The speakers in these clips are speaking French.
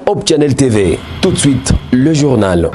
Hope Channel TV. Tout de suite, le journal.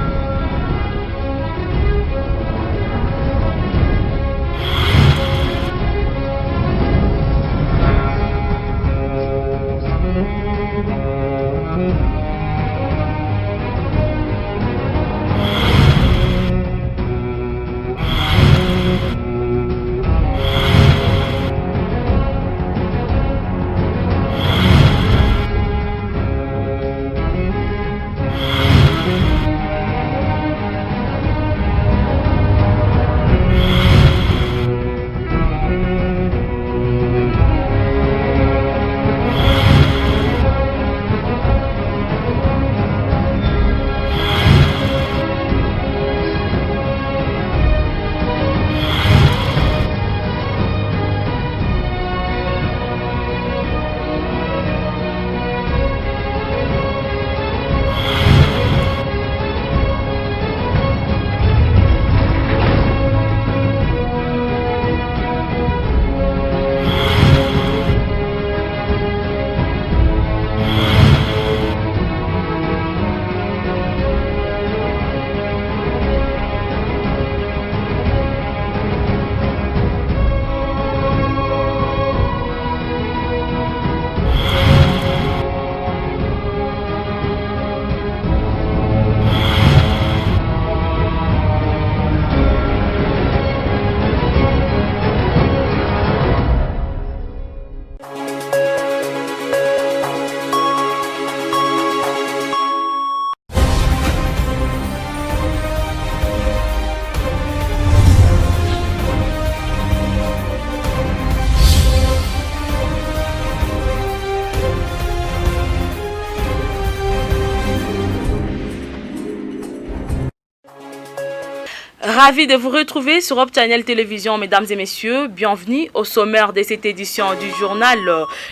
Ravi de vous retrouver sur Hope Channel Télévision, mesdames et messieurs. Bienvenue au sommaire de cette édition du journal.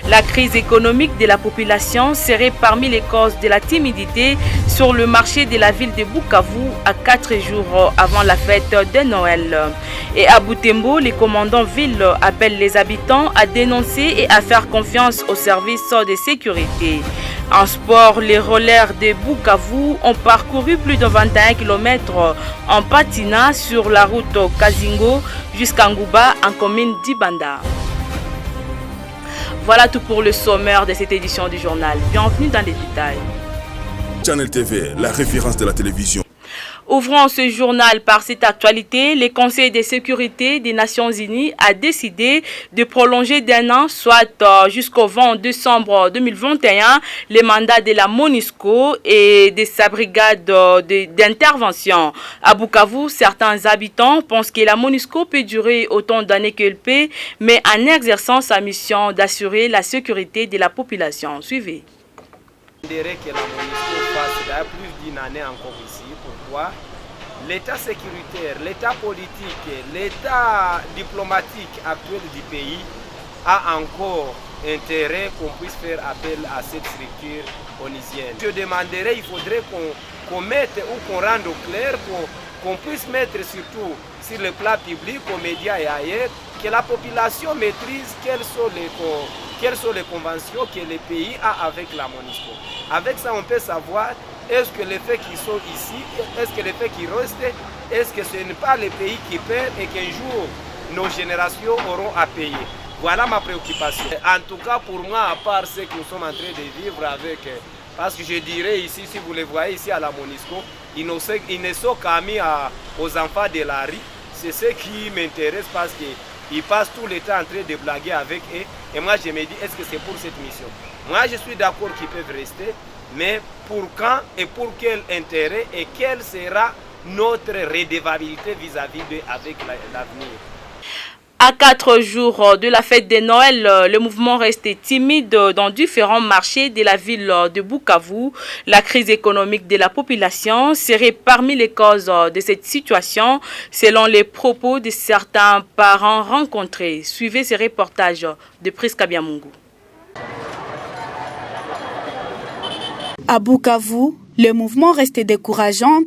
La crise économique de la population serait parmi les causes de la timidité sur le marché de la ville de Bukavu à 4 jours avant la fête de Noël. Et à Butembo, les commandants ville appellent les habitants à dénoncer et à faire confiance aux services de sécurité. En sport, les rollers de Bukavu ont parcouru plus de 21 km en patinant sur la route Kazingo jusqu'à Ngouba en commune d'Ibanda. Voilà tout pour le sommaire de cette édition du journal. Bienvenue dans les détails. Channel TV, la référence de la télévision. Ouvrons ce journal par cette actualité. Le Conseil de sécurité des Nations Unies a décidé de prolonger d'un an, soit jusqu'au 20 décembre 2021, le mandat de la MONUSCO et de sa brigade d'intervention. À Bukavu, certains habitants pensent que la MONUSCO peut durer autant d'années qu'elle peut, mais en exerçant sa mission d'assurer la sécurité de la population. Suivez. On dirait que la MONUSCO passe plus d'une année encore ici. Pourquoi? L'état sécuritaire, l'état politique, l'état diplomatique actuel du pays a encore intérêt qu'on puisse faire appel à cette structure onusienne. Je demanderais, il faudrait qu'on mette ou qu'on rende au clair, qu'on puisse mettre surtout sur le plan public, aux médias et ailleurs, que la population maîtrise quelles sont les conventions que le pays a avec la MONUSCO. Avec ça, on peut savoir est-ce que les faits qui sont ici, est-ce que les faits qui restent, est-ce que ce n'est pas le pays qui perd et qu'un jour nos générations auront à payer. Voilà ma préoccupation. En tout cas, pour moi, à part ce que nous sommes en train de vivre avec, parce que je dirais ici, si vous les voyez ici à la MONUSCO, ils ne sont qu'à mis aux enfants de la rue. C'est ce qui m'intéresse parce qu'ils passent tout le temps en train de blaguer avec eux. Et moi, je me dis, est-ce que c'est pour cette mission? Moi, je suis d'accord qu'ils peuvent rester, mais pour quand et pour quel intérêt et quelle sera notre redevabilité vis-à-vis avec l'avenir? À 4 jours de la fête de Noël, le mouvement restait timide dans différents marchés de la ville de Bukavu. La crise économique de la population serait parmi les causes de cette situation, selon les propos de certains parents rencontrés. Suivez ce reportage de Priska Biamungu. À Bukavu, le mouvement restait décourageant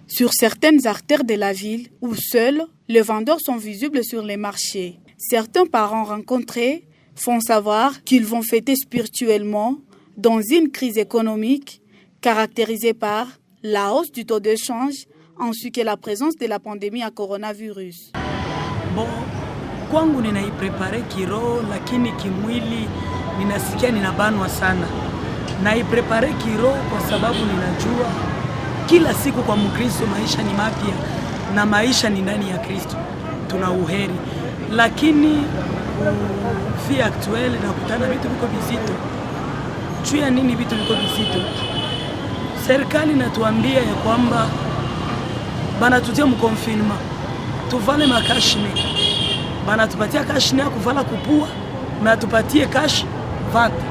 sur certaines artères de la ville où seuls les vendeurs sont visibles sur les marchés. Certains parents rencontrés font savoir qu'ils vont fêter spirituellement dans une crise économique caractérisée par la hausse du taux de change ainsi que la présence de la pandémie à coronavirus. Bon, kwangu ninaiprepare kiroho lakini kimwili ninasikia ninabanwa sana. Naiprepare kiroho kwa sababu ninajua kila siku kwa Mkristo maisha ni mapya na maisha ni ndani ya Kristo. Tuna uheri. Lakini fi actuel na kutana vitu viko vizito. Juu ya nini vitu viko vizito? Serikali natuambia ya kwamba banatutia mkonfinma. Tuvale makashine. Banatupatia kashine ya kuvala kupua na tupatie kashi vata.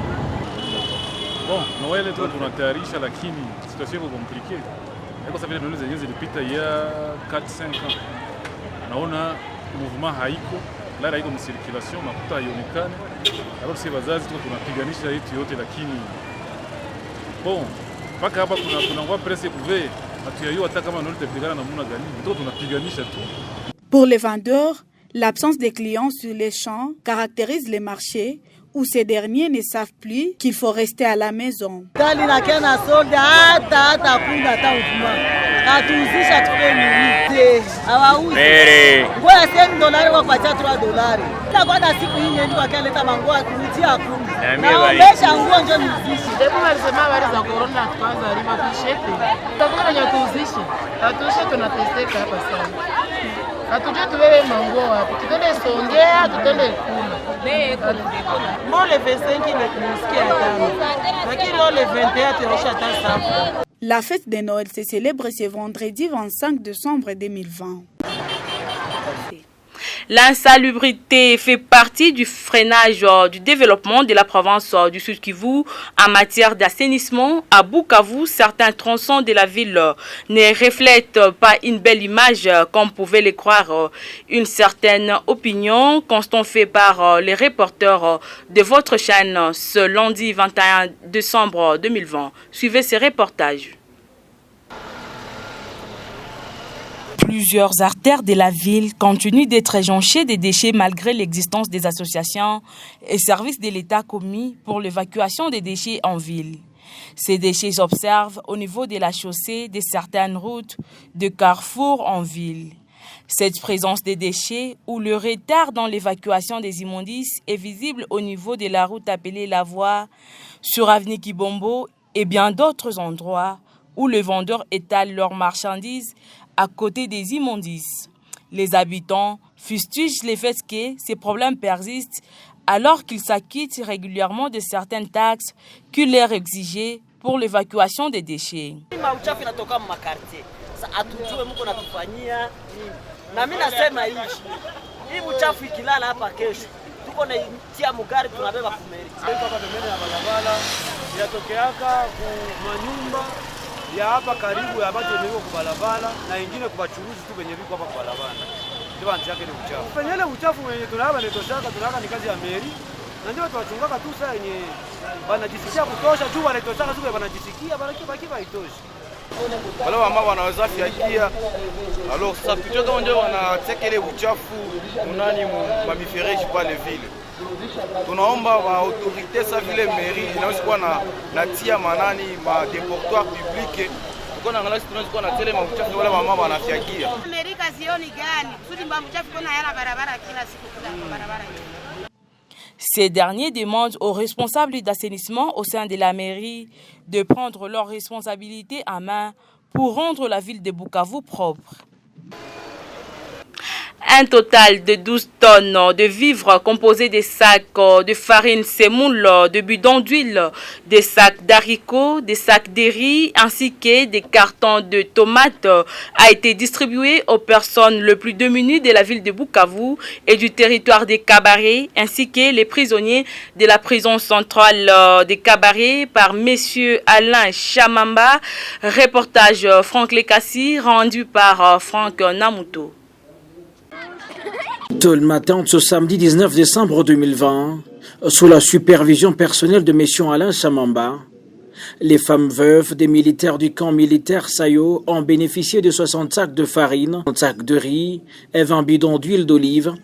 Bon, Noel tu tunatayarisha lakini situation iko compliquée. Kwa sababu Noel zenyewe zilipita ya 4-5 ans. Naona mouvement haiko, la haiko mcirculation, makuta haionekane. Alors sisi wazazi tu tunapiganisha yetu yote lakini bon, mpaka hapa kuna presse couvert. Hatuyajua hata kama Noel itapigana na muna gani. Ndio tunapiganisha tu. Pour les vendeurs, l'absence de clients sur les champs caractérise les marchés où ces derniers ne savent plus qu'il faut rester à la maison. La fête de Noël se célèbre ce vendredi 25 décembre 2020. L'insalubrité fait partie du freinage du développement de la province du Sud Kivu en matière d'assainissement. À Bukavu, certains tronçons de la ville ne reflètent pas une belle image comme pouvait le croire une certaine opinion, constant fait par les reporters de votre chaîne ce lundi 21 décembre 2020. Suivez ces reportages. Plusieurs artères de la ville continuent d'être jonchées de déchets malgré l'existence des associations et services de l'État commis pour l'évacuation des déchets en ville. Ces déchets s'observent au niveau de la chaussée de certaines routes de carrefour en ville. Cette présence des déchets ou le retard dans l'évacuation des immondices est visible au niveau de la route appelée La Voie, sur avenue Kibombo et bien d'autres endroits où les vendeurs étalent leurs marchandises à côté des immondices. Les habitants fustigent le fait que ces problèmes persistent alors qu'ils s'acquittent régulièrement de certaines taxes qui leur exigées pour l'évacuation des déchets. ya hapa karibu ya watu wenyewe kwa barabara na wengine kwa wachuruzi tu wenye viko hapa kwa barabara. Ndio anzi yake ni uchafu. Fanyele uchafu wenye tunaba ni toshaka tunaka ni kazi ya meri. Na ndio watu wachungaka tu saa yenye wanajisikia kutosha tu wale toshaka tu wanajisikia baki haitoshi. Wale ambao wanaweza fiakia alors ça plutôt kama ndio wanateka ile uchafu unani mamifereji pale vile. Tunaomba wa autorité sa vile mairie inaweza kuwa na tia manani ma déportoir public tuko na ngalasi tunaweza kuwa na tele mauchafu wala mama wanafiagia. Mairie kazioni gani? Kusudi mauchafu kuna yana barabara kila siku kula barabara. Ces derniers demandent aux responsables d'assainissement au sein de la mairie de prendre leurs responsabilités en main pour rendre la ville de Bukavu propre. Un total de 12 tonnes de vivres composés de sacs de farine semoule, de bidons d'huile, des sacs d'haricots, des sacs de riz ainsi que des cartons de tomates a été distribué aux personnes les plus démunies de la ville de Bukavu et du territoire des Cabarets ainsi que les prisonniers de la prison centrale des Cabarets par messieurs Alain Chamamba. Reportage Franck Lekassi rendu par Franck Namuto. Tôt le matin de ce samedi 19 décembre 2020, sous la supervision personnelle de M. Alain Chamamba, Les femmes veuves des militaires du camp militaire Sayo ont bénéficié de 60 sacs de farine, 30 sacs de riz et 20 bidons d'huile d'olive,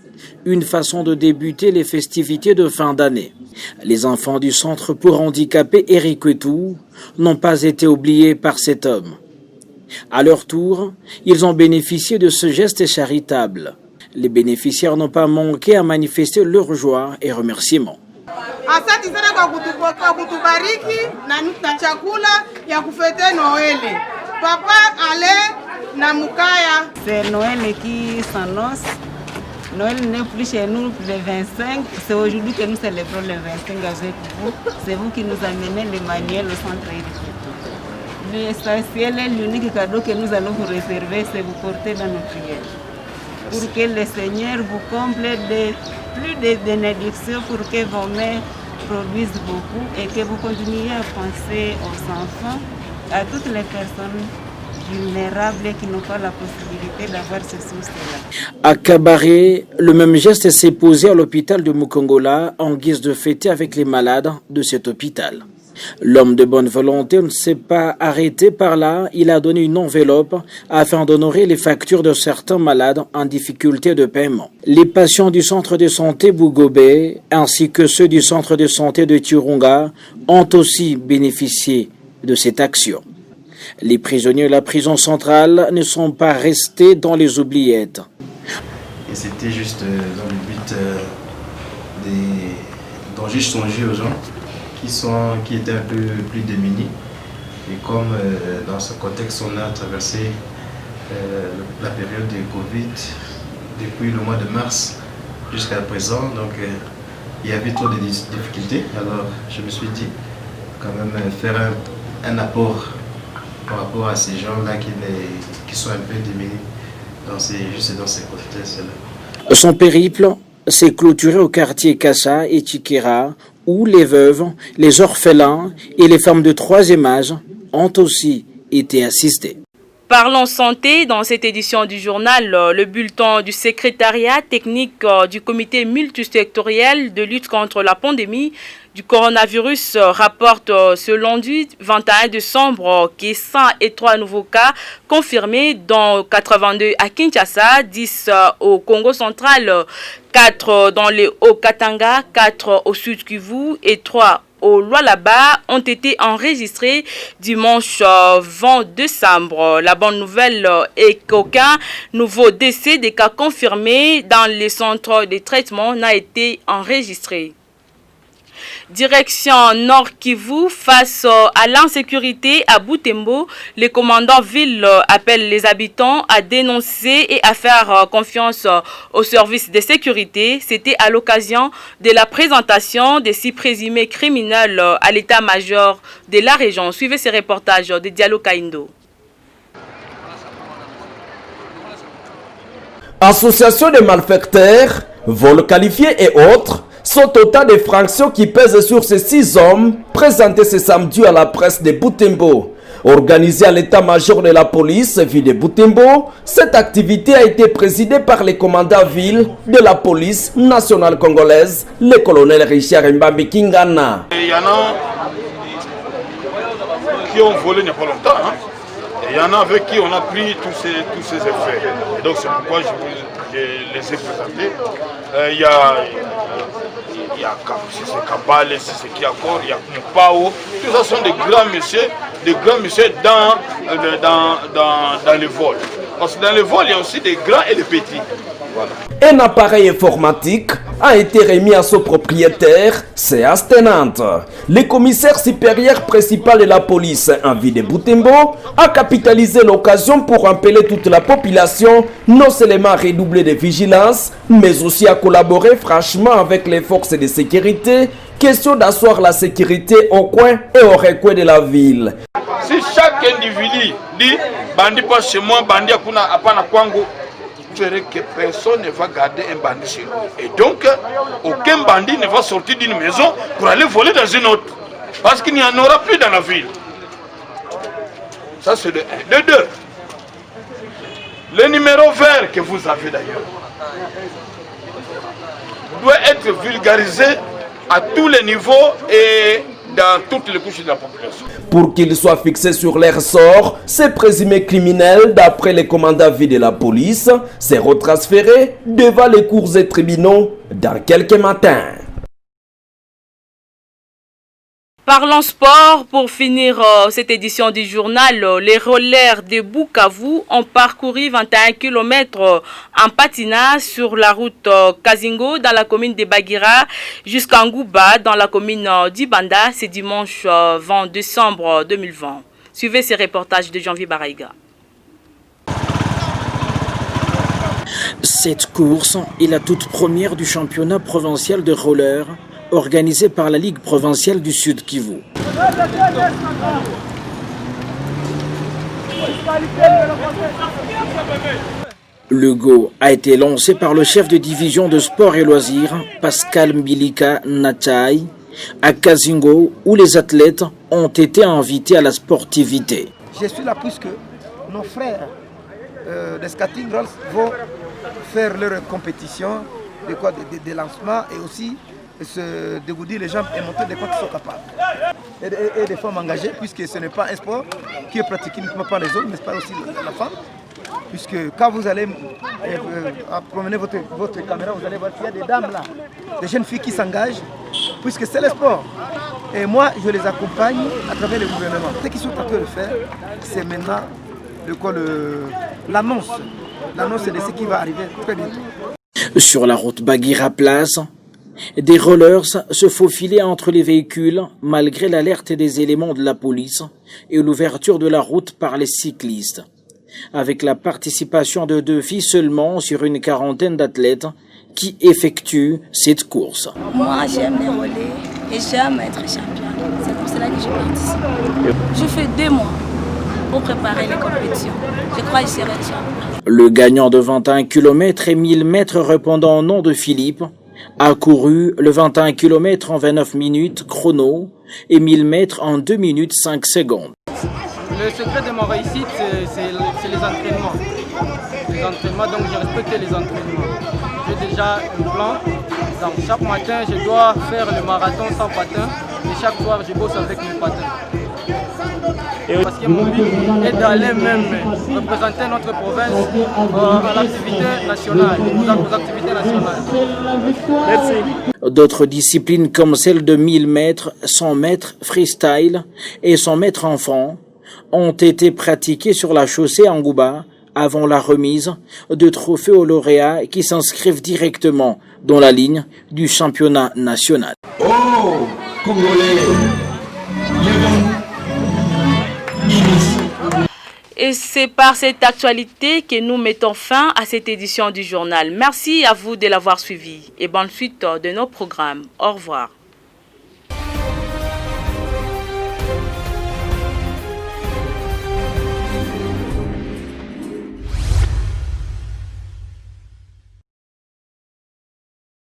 une façon de débuter les festivités de fin d'année. Les enfants du centre pour handicapés Eric Etou n'ont pas été oubliés par cet homme. À leur tour, ils ont bénéficié de ce geste charitable. Les bénéficiaires n'ont pas manqué à manifester leur joie et remerciements. Asante sana kwa kutubariki na chakula ya kufete Noël. Papa Ale na Mukaya. C'est Noël qui s'annonce. Noël n'est plus chez nous le 25. C'est aujourd'hui que nous célébrons le 25 avec vous. C'est vous qui nous amenez les manuels au centre éducatif. L'essentiel et l'unique cadeau que nous allons vous réserver, c'est vous porter dans nos prières. Pour que le Seigneur vous comble de plus de bénédictions, pour que vos mères produisent beaucoup et que vous continuiez à penser aux enfants, à toutes les personnes vulnérables qui n'ont pas la possibilité d'avoir ceci ou cela. À Kabaré, le même geste s'est posé à l'hôpital de Mukongola en guise de fêter avec les malades de cet hôpital. L'homme de bonne volonté ne s'est pas arrêté par là, il a donné une enveloppe afin d'honorer les factures de certains malades en difficulté de paiement. Les patients du centre de santé Bougobé ainsi que ceux du centre de santé de Turunga ont aussi bénéficié de cette action. Les prisonniers de la prison centrale ne sont pas restés dans les oubliettes. Et c'était juste dans le but dont j'ai songé aux gens qui étaient un peu plus démunis. Et comme dans ce contexte, on a traversé la période de Covid depuis le mois de mars jusqu'à présent, donc il y avait trop de difficultés. Alors je me suis dit quand même faire un apport par rapport à ces gens-là qui sont un peu démunis juste dans ces contextes-là. Son périple s'est clôturé au quartier Kassa et Chikera, où les veuves, les orphelins et les femmes de troisième âge ont aussi été assistés. Parlons santé dans cette édition du journal. Le bulletin du secrétariat technique du comité multisectoriel de lutte contre la pandémie du coronavirus rapporte ce lundi 21 décembre qu'il y a 103 nouveaux cas confirmés, dont 82 à Kinshasa, 10 au Congo central, 4 dans les Hauts-Katanga, 4 au Sud Kivu et 3 au Lualaba ont été enregistrés dimanche 20 décembre. La bonne nouvelle est qu'aucun nouveau décès des cas confirmés dans les centres de traitement n'a été enregistré. Direction Nord Kivu, face à l'insécurité à Butembo, les commandants ville appellent les habitants à dénoncer et à faire confiance aux services de sécurité. C'était à l'occasion de la présentation des 6 présumés criminels à l'état-major de la région. Suivez ces reportages de Diallo Kaindo. Association de malfaiteurs, vols qualifiés et autres sont autant de fractions qui pèsent sur ces 6 hommes présentés ce samedi à la presse de Butembo. Organisée à l'état-major de la police ville de Butembo, cette activité a été présidée par le commandant ville de la police nationale congolaise, le colonel Richard Mbambi Kingana. Il y en a qui ont volé il n'y a pas longtemps. Et il y en a avec qui on a pris tous ces effets. Et donc c'est pourquoi je les ai présentés. Il y a Kabale, c'est qui encore, il y a Mpao. Tout ça sont des grands messieurs dans le vol. Parce que dans le vol, il y a aussi des grands et des petits. Voilà. Un appareil informatique a été remis à son propriétaire, c'est Astenante. Le commissaire supérieur principal de la police en ville de Butembo a capitalisé l'occasion pour appeler toute la population non seulement à redoubler de vigilance, mais aussi à collaborer franchement avec les forces de sécurité, question d'asseoir la sécurité au coin et au recoin de la ville. Si chaque individu dit « Bandi passe chez moi, Bandi apana kwango », que personne ne va garder un bandit chez lui. Et donc, aucun bandit ne va sortir d'une maison pour aller voler dans une autre. Parce qu'il n'y en aura plus dans la ville. Ça, c'est de 1. De 2. Le numéro vert que vous avez d'ailleurs doit être vulgarisé à tous les niveaux et dans toutes les couches de la population. Pour qu'ils soient fixés sur leur sort, ces présumés criminels, d'après les commandants vie de la police, sont retransférés devant les cours et tribunaux dans quelques matins. Parlons sport pour finir cette édition du journal. Les rollers de Bukavu ont parcouru 21 km en patinage sur la route Kazingo dans la commune de Bagira jusqu'à Ngouba dans la commune d'Ibanda. C'est dimanche 20 décembre 2020. Suivez ces reportages de Janvier Baraïga. Cette course est la toute première du championnat provincial de roller organisé par la Ligue provinciale du Sud Kivu. Le go a été lancé par le chef de division de sport et loisirs, Pascal Mbilika Nachai, à Kazingo, où les athlètes ont été invités à la sportivité. Je suis là puisque nos frères des skating rolls vont faire leur compétition de lancement et aussi se dégourdir les jambes et montrer de quoi ils sont capables. Et des femmes engagées, puisque ce n'est pas un sport qui est pratiqué uniquement par les hommes, mais pas aussi la femme. Puisque quand vous allez promener votre caméra, vous allez voir qu'il y a des dames là, des jeunes filles qui s'engagent, puisque c'est le sport. Et moi, je les accompagne à travers le gouvernement. Ce qu'ils sont en train de faire, c'est maintenant l'annonce. L'annonce de ce qui va arriver très bientôt. Sur la route Bagira Place, des rollers se faufilaient entre les véhicules malgré l'alerte des éléments de la police et l'ouverture de la route par les cyclistes. Avec la participation de 2 filles seulement sur une quarantaine d'athlètes qui effectuent cette course. Moi, j'aime les relais et j'aime être championne. C'est pour cela que je participe. Je fais 2 mois pour préparer les compétitions. Je crois que je serai champion. Le gagnant de 21 km et 1000 mètres répondant au nom de Philippe a couru le 21 km en 29 minutes chrono et 1000 mètres en 2 minutes 5 secondes. Le secret de ma réussite, c'est les entraînements. Les entraînements, donc je respecte les entraînements. J'ai déjà un plan. Donc chaque matin, je dois faire le marathon sans patin et chaque soir, je bosse avec mes patins. Parce que mon but est d'aller même représenter notre province à l'activité nationale, aux activités nationales. Merci. D'autres disciplines comme celle de 1000 mètres, 100 mètres freestyle et 100 mètres enfant ont été pratiquées sur la chaussée à Ngouba avant la remise de trophées aux lauréats qui s'inscrivent directement dans la ligne du championnat national. Oh, Congolais, Et c'est par cette actualité que nous mettons fin à cette édition du journal. Merci à vous de l'avoir suivi et bonne suite de nos programmes. Au revoir.